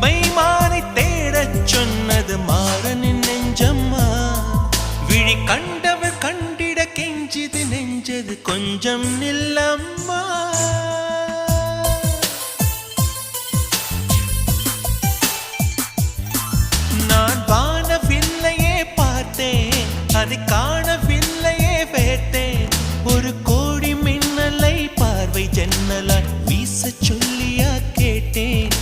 மைமானை தேடச் சொன்னது மாறனின் நெஞ்சம்மா. விழி கண்டவர் கண்டிட கெஞ்சிது நெஞ்சது கொஞ்சம் நில்லம்மா. நான் வானவில்லையே பார்த்தேன், அதை காணவில்லையே வேட்டேன். ஒரு கோடி மின்னலை பார்வை ஜன்னலால் வீசச்